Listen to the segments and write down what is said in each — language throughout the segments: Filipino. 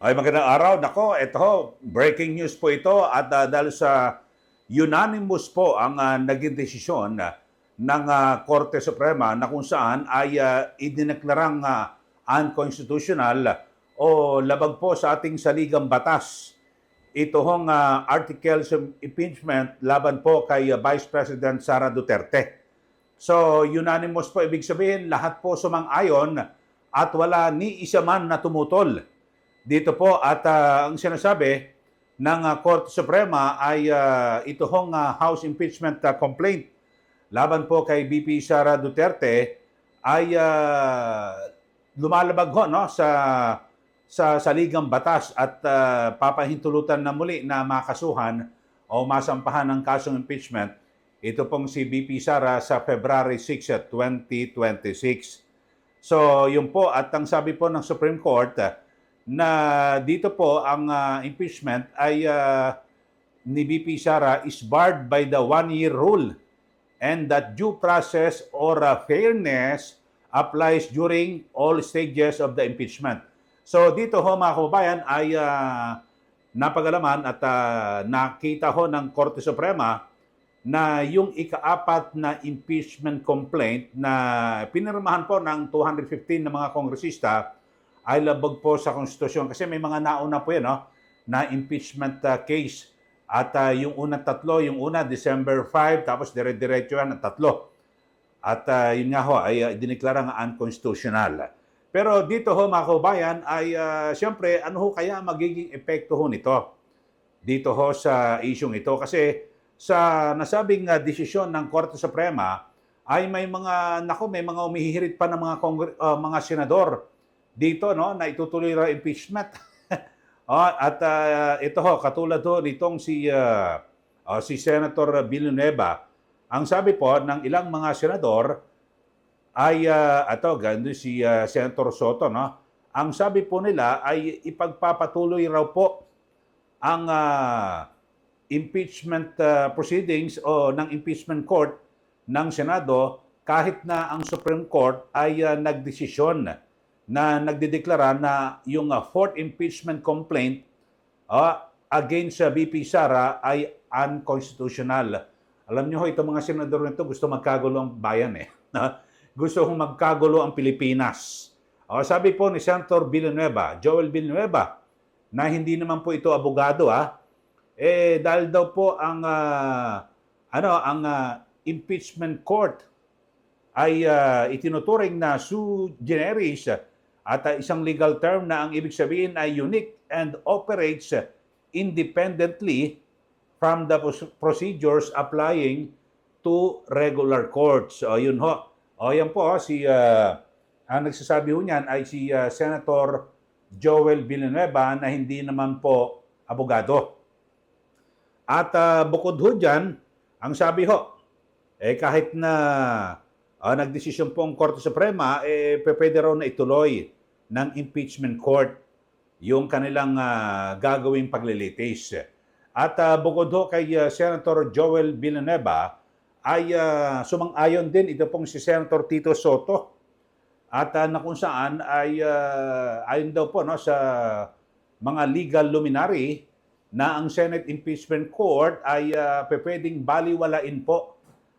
Ay, magandang araw. Nako, ito, breaking news po ito at dahil sa unanimous po ang naging desisyon ng Korte Suprema na kung saan ay idineklarang unconstitutional o labag po sa ating saligang batas. Ito hong articles of impeachment laban po kay Vice President Sara Duterte. So, unanimous po, ibig sabihin, lahat po sumang-ayon at wala ni isa man na tumutol dito po. At ang sinasabi ng Korte Suprema ay ito hong House Impeachment Complaint laban po kay VP Sara Duterte ay lumalabag ho, no, sa saligang batas at papahintulutan na muli na makasuhan o masampahan ng kasong impeachment ito pong si VP Sara sa February 6, 2026. So, yun po, at ang sabi po ng Supreme Court na dito po ang impeachment ay ni VP Sara is barred by the one-year rule and that due process or fairness applies during all stages of the impeachment. So dito ho mga kababayan ay napagalaman at nakita ho ng Korte Suprema na yung ika-apat na impeachment complaint na pinirmahan po ng 215 na mga kongresista ay labag po sa konstitusyon kasi may mga nauna po yan, no, na impeachment case. At yung unang tatlo, yung una December 5, tapos dire-diretso yan ang tatlo. At yun nga ho ay dineklara nga unconstitutional. Pero dito ho mga kababayan ay siyempre ano ho kaya magiging epekto ho nito dito ho sa isyong ito kasi sa nasabing desisyon ng Korte Suprema ay may mga umihirit pa ng mga senador dito, no, na itutuloy raw impeachment. At ito ho katulad ho nitong si Senator Villanueva. Ang sabi po ng ilang mga senador ay ganun si Senator Soto, no. Ang sabi po nila ay ipagpapatuloy raw po ang impeachment proceedings o ng impeachment court ng Senado kahit na ang Supreme Court ay nagdesisyon na nagdedeklara na yung fourth impeachment complaint against VP Sara ay unconstitutional. Alam niyo ho, itong mga senador nito gusto magkagulo ang bayan eh. Gusto hong magkagulo ang Pilipinas. Sabi po ni Senator Villanueva, Joel Villanueva, na hindi naman po ito abogado dahil daw po ang impeachment court ay itinuturing na sui generis at isang legal term na ang ibig sabihin ay unique and operates independently from the procedures applying to regular courts. Yun ho. Yan po ang nagsasabi ho niyan ay si Senator Joel Villanueva na hindi naman po abogado. At bukod ho dyan, ang sabi ho, kahit na nagdesisyon po ang Korte Suprema, pwede raw na ituloy ng impeachment court yung kanilang gagawing paglilitis. At bukod ho kay Senator Joel Villanueva, ay sumang-ayon din ito pong si Senator Tito Soto. At na kung saan ay ayon daw po, no, sa mga legal luminary na ang Senate Impeachment Court ay pwedeng baliwalain po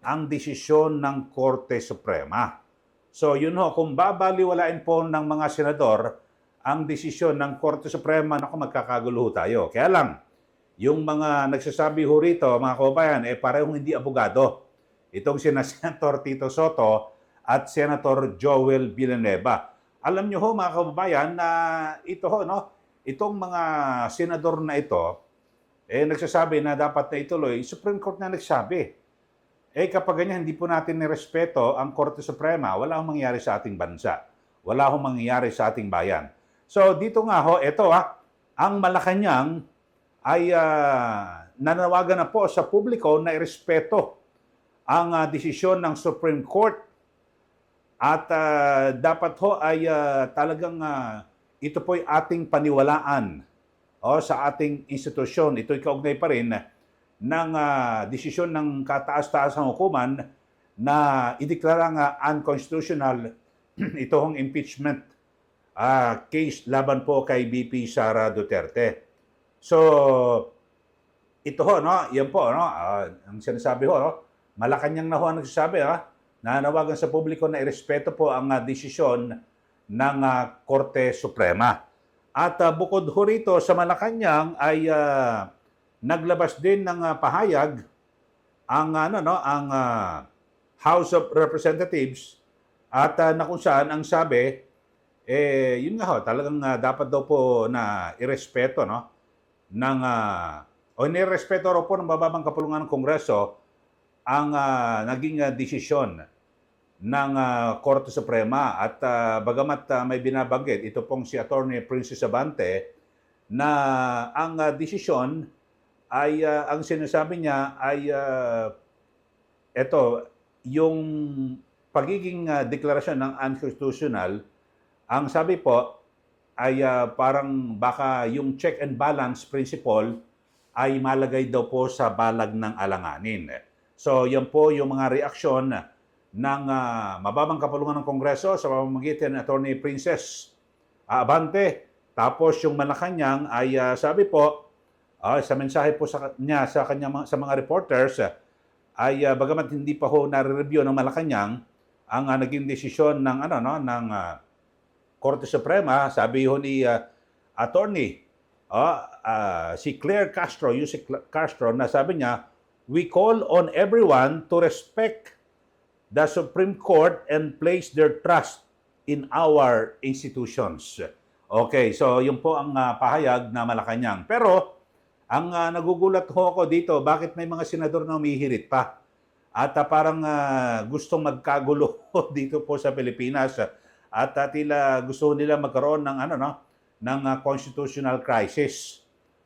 ang desisyon ng Korte Suprema. So yun ho, kung babaliwalain po ng mga senador ang desisyon ng Korte Suprema, naku, magkakagulo tayo. Kaya lang, yung mga nagsasabi ho rito, mga kababayan, parehong hindi abogado. Itong sina Senator Tito Soto at Senator Joel Villanueva. Alam nyo ho, mga kababayan, na ito ho, no, itong mga senador na ito, nagsasabi na dapat na ituloy, Supreme Court na nagsabi. Kapag ganyan, hindi po natin nirespeto ang Korte Suprema, wala hong mangyayari sa ating bansa. Wala hong mangyayari sa ating bayan. So dito nga ho, ito ang Malacanang ay nanawagan na po sa publiko na irespeto ang desisyon ng Supreme Court. At dapat ho ay talagang ito po'y ating paniwalaan sa ating institusyon. Ito'y kaugnay pa rin ng desisyon ng kataas-taasang hukuman na ideklara nga unconstitutional itong impeachment case laban po kay VP Sara Duterte. So, ito ho, no, yan po, no, ang sinasabi ho, no, Malacanang na ho ang nagsasabi, nanawagan sa publiko na irespeto po ang desisyon ng Korte Suprema. At bukod ho rito sa Malacanang ay naglabas din ng pahayag ang House of Representatives at na kung saan ang sabi yun nga ho, talagang dapat daw po na irespeto, no, ng o nirespeto raw po ng mababang kapulungan ng Kongreso ang naging desisyon ng Korte Suprema at bagamat may binabanggit ito pong si Attorney Princess Abante na ang desisyon ay ang sinasabi niya ay ito yung pagiging deklarasyon ng unconstitutional, ang sabi po ay parang baka yung check and balance principle ay malagay daw po sa balag ng alanganin. So yan po yung mga reaksyon ng mababang kapulungan ng Kongreso sa pamamagitan ng Attorney Princess Abante. Tapos yung Malacanang ay sabi po sa mensahe po niya sa mga reporters ay bagamat hindi pa ho nare-review ng Malacanang ang naging desisyon ng Korte Suprema, sabi ho ni Attorney si Claire Castro, Yusek Castro, na sabi niya, we call on everyone to respect the Supreme Court and place their trust in our institutions. Okay, so yun po ang pahayag na Malacanang. Pero ang nagugulat ho ako dito, bakit may mga senador na umihirit pa? At parang gustong magkagulo dito po sa Pilipinas. At tila gusto nila magkaroon ng ng constitutional crisis.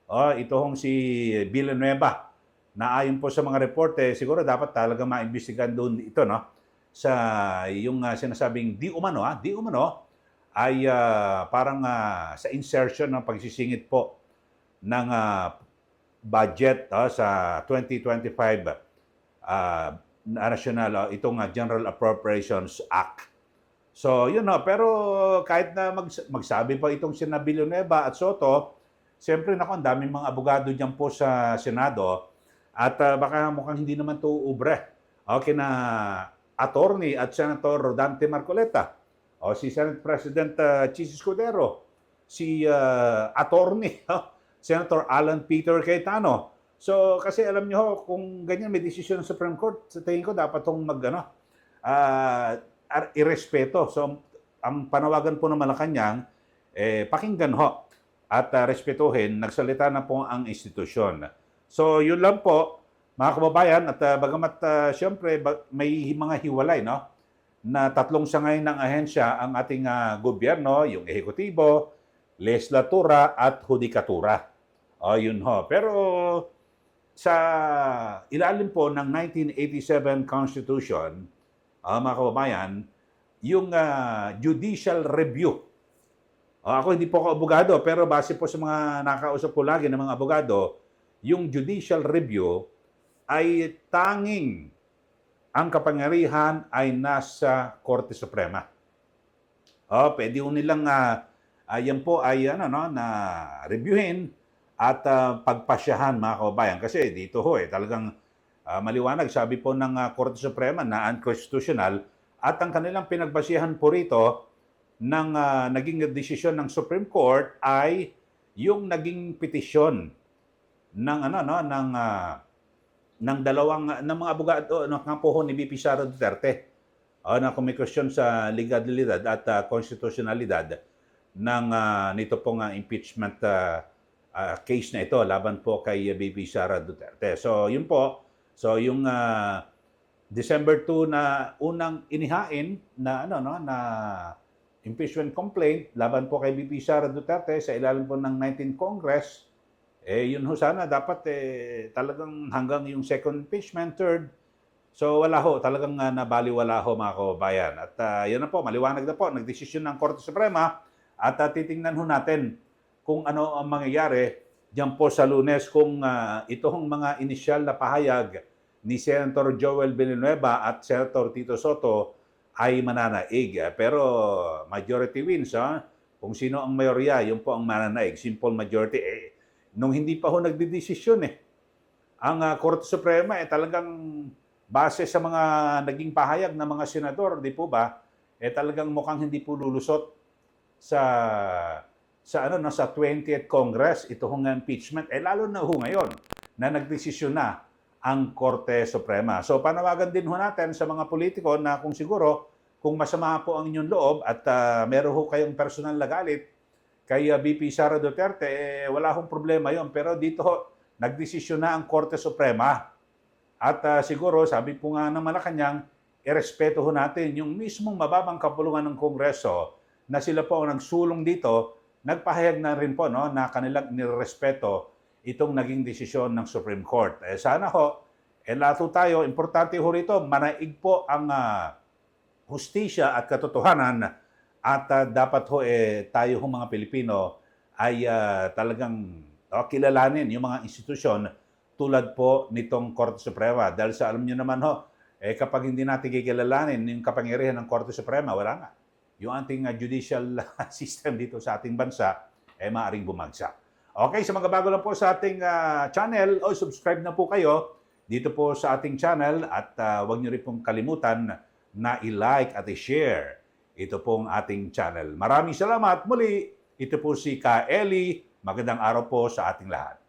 Ito hong si Villanueva na ayon po sa mga reporte, siguro dapat talaga maimbestigahan doon ito, no? Sa yung sinasabing di umano ay parang sa insertion ng pagsisingit po ng budget sa 2025 national itong General Appropriations Act. So, yun pero kahit na magsabi pa itong sina Villanueva at Soto, siyempre ang daming mga abogado diyan po sa Senado at baka mukhang hindi naman to ubre. Okay na Attorney at Senator Dante Marcoleta, o si Senate President Chis Escudero, si Attorney Senator Alan Peter Cayetano. So, kasi alam niyo kung ganyan may desisyon ng Supreme Court, sa tingin ko dapat tong irespeto. So, ang panawagan po ng Malacanang, pakinggan ho at respetuhin, nagsalita na po ang institusyon. So, yun lang po, mga kababayan, at bagamat siyempre may mga hiwalay, no, na tatlong sangay ng ahensya ang ating gobyerno, yung ehekutibo, legislatura, at hudikatura. Yun ho. Pero sa ilalim po ng 1987 Constitution, mga kababayan, yung judicial review. Ako hindi po ako abogado, pero base po sa mga nakausap ko lagi ng mga abogado, yung judicial review ay tanging ang kapangyarihan ay nasa Korte Suprema. Pwede ho nilang yan po ay na reviewin at pagpasyahan, mga kababayan. Kasi dito ho talagang maliwanag, sabi po ng Korte Suprema na unconstitutional at ang kanilang pinagbasihan po rito ng naging desisyon ng Supreme Court ay yung naging petisyon ng ng mga abogado ng kampo ni VP Sara Duterte na kumikwestiyon sa legalidad at konstitusyonalidad ng nito pong impeachment case na ito laban po kay VP Sara Duterte. So yun po. So yung December 2 na unang inihain na na impeachment complaint laban po kay VP Sara Duterte sa ilalim po ng 19th Congress, yun ho sana dapat talagang hanggang yung second impeachment, third. So wala ho, talagang nabaliwala ho, mga kababayan. At yun na po, maliwanag na po, nagdesisyon ng Korte Suprema at titingnan ho natin kung ano ang mangyayari diyan po sa Lunes kung itong mga inisyal na pahayag ni Senator Joel Villanueva at Senator Tito Soto ay mananaig. Pero majority wins, Kung sino ang mayorya, yun po ang mananaig. Simple majority. Nung hindi pa ho nagdidesisyon ang Korte Suprema talagang base sa mga naging pahayag ng mga senador, di po ba? Talagang mukhang hindi po lulusot sa sa 20th Congress ito hong impeachment lalo na ho ngayon na nagdesisyon na ang Korte Suprema. So panawagan din ho natin sa mga politiko na kung siguro kung masama po ang inyong loob at meron ho kayong personal na galit kay VP Sara Duterte, wala hong problema yon. Pero dito ho, nagdesisyon na ang Korte Suprema. At siguro, sabi po nga ng Malacanang, irespeto ho natin yung mismong mababang kapulungan ng Kongreso na sila po ang nagsulong dito, nagpahayag na rin po na kanilang nirespeto itong naging desisyon ng Supreme Court. Sana ho, lahat tayo, importante ho rito, manaig po ang hustisya at katotohanan at dapat ho tayo ho mga Pilipino ay talagang kilalanin yung mga institusyon tulad po nitong Korte Suprema. Dahil sa alam nyo naman ho, kapag hindi natin kikilalanin yung kapangyarihan ng Korte Suprema, wala nga. Yung ating judicial system dito sa ating bansa, maaaring bumagsak. Okay, sa mga bago lang po sa ating channel, subscribe na po kayo dito po sa ating channel at huwag nyo rin pong kalimutan na i-like at i-share ito pong ating channel. Maraming salamat muli. Ito po si Ka Eli. Magandang araw po sa ating lahat.